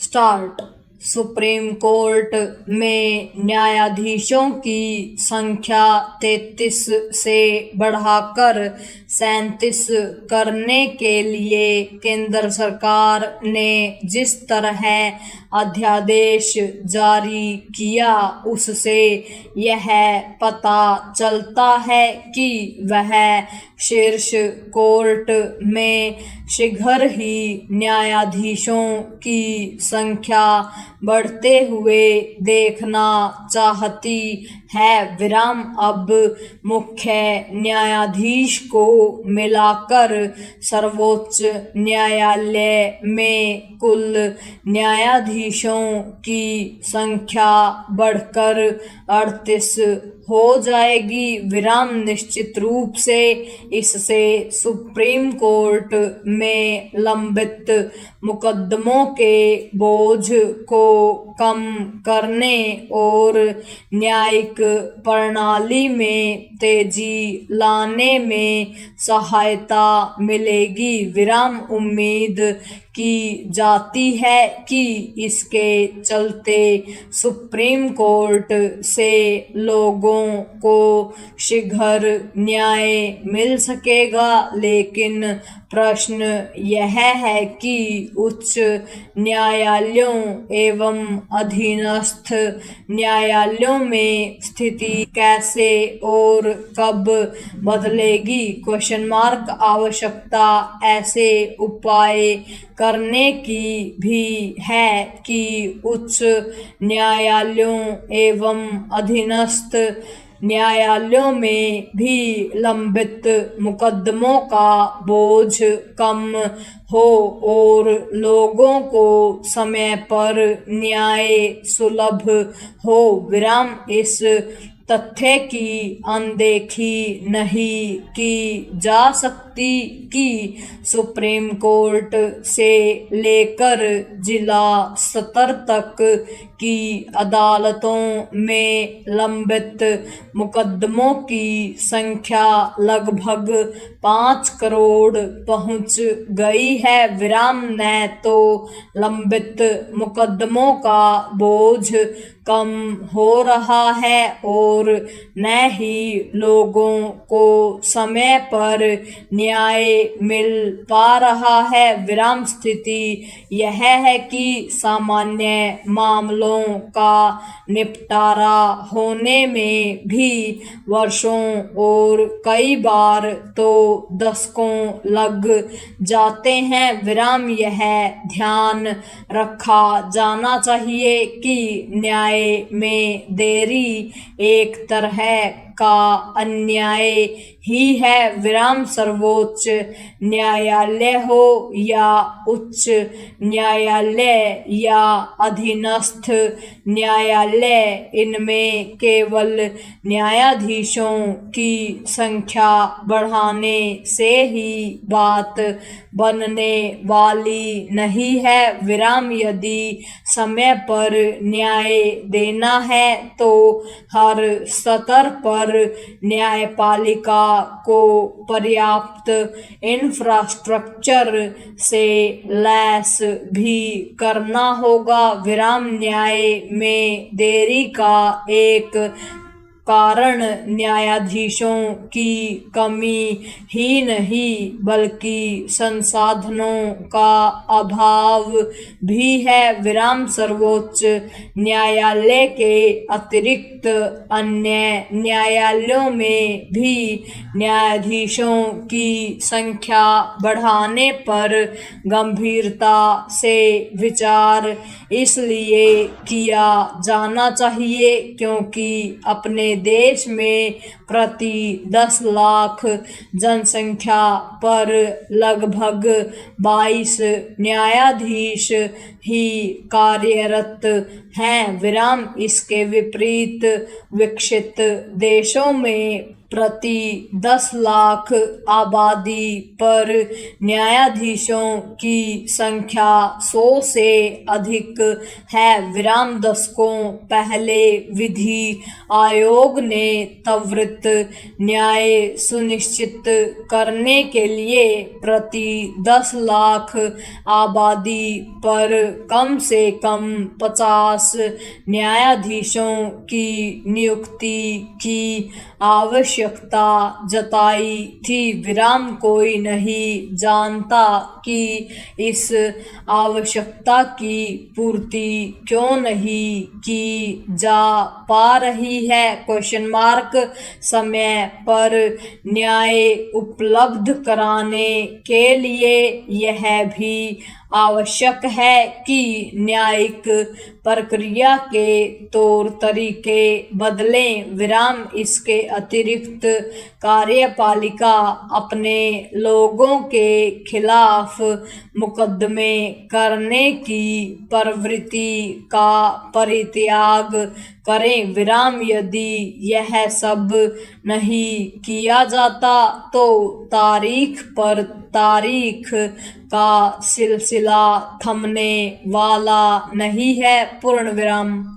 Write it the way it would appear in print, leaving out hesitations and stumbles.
Start. Supreme court में न्यायाधीशों की संख्या 33 से बढ़ाकर 37 करने के लिए केंद्र सरकार ने जिस तरह अध्यादेश जारी किया, उससे यह पता चलता है कि वह शीर्ष कोर्ट में शीघ्र ही न्यायाधीशों की संख्या बढ़ते हुए देखना चाहती है। अब मुख्य न्यायाधीश को मिलाकर सर्वोच्च न्यायालय में कुल न्यायाधीशों की संख्या बढ़कर 38 हो जाएगी। निश्चित रूप से इससे सुप्रीम कोर्ट में लंबित मुकदमों के बोझ को कम करने और न्यायिक प्रणाली में तेजी लाने में सहायता मिलेगी। उम्मीद की जाती है कि इसके चलते सुप्रीम कोर्ट से लोगों को शीघ्र न्याय मिल सकेगा, लेकिन प्रश्न यह है कि उच्च न्यायालयों एवं अधीनस्थ न्यायालयों में स्थिति कैसे और कब बदलेगी? आवश्यकता ऐसे उपाय करने की भी है कि उच्च न्यायालयों एवं अधीनस्थ न्यायालयों में भी लंबित मुकदमों का बोझ कम हो और लोगों को समय पर न्याय सुलभ हो। इस तथ्य की अनदेखी नहीं की जा सकती कि सुप्रीम कोर्ट से लेकर जिला स्तर तक की अदालतों में लंबित मुकदमों की संख्या लगभग 5 करोड़ पहुंच गई है। न तो लंबित मुकदमों का बोझ कम हो रहा है और न ही लोगों को समय पर न्याय मिल पा रहा है। स्थिति यह है कि सामान्य मामलों का निपटारा होने में भी वर्षों और कई बार तो दशकों लग जाते हैं। यह ध्यान रखा जाना चाहिए कि न्याय में देरी एक तरह का अन्याय ही है। सर्वोच्च न्यायालय हो या उच्च न्यायालय या अधीनस्थ न्यायालय, इनमें केवल न्यायाधीशों की संख्या बढ़ाने से ही बात बनने वाली नहीं है। यदि समय पर न्याय देना है तो हर स्तर पर न्यायपालिका को पर्याप्त इंफ्रास्ट्रक्चर से लैस भी करना होगा। न्याय में देरी का एक कारण न्यायाधीशों की कमी ही नहीं बल्कि संसाधनों का अभाव भी है। सर्वोच्च न्यायालय के अतिरिक्त अन्य न्यायालयों में भी न्यायाधीशों की संख्या बढ़ाने पर गंभीरता से विचार इसलिए किया जाना चाहिए क्योंकि अपने देश में प्रति 10 लाख जनसंख्या पर लगभग 22 न्यायाधीश ही कार्यरत हैं। इसके विपरीत विकसित देशों में प्रति 10 लाख आबादी पर न्यायाधीशों की संख्या 100 से अधिक है। विराम दशकों पहले विधि आयोग ने त्वरित न्याय सुनिश्चित करने के लिए प्रति 10 लाख आबादी पर कम से कम 50 न्यायाधीशों की नियुक्ति की आवश्यकता जताई थी। विराम कोई नहीं जानता कि इस आवश्यकता की पूर्ति क्यों नहीं की जा पा रही है। समय पर न्याय उपलब्ध कराने के लिए यह भी आवश्यक है कि न्यायिक प्रक्रिया के तौर तरीके बदलें। विराम इसके अतिरिक्त कार्यपालिका अपने लोगों के खिलाफ मुकदमे करने की प्रवृत्ति का परित्याग करें। विराम यदि यह सब नहीं किया जाता तो तारीख पर तारीख का सिलसिला थमने वाला नहीं है। पूर्ण विराम।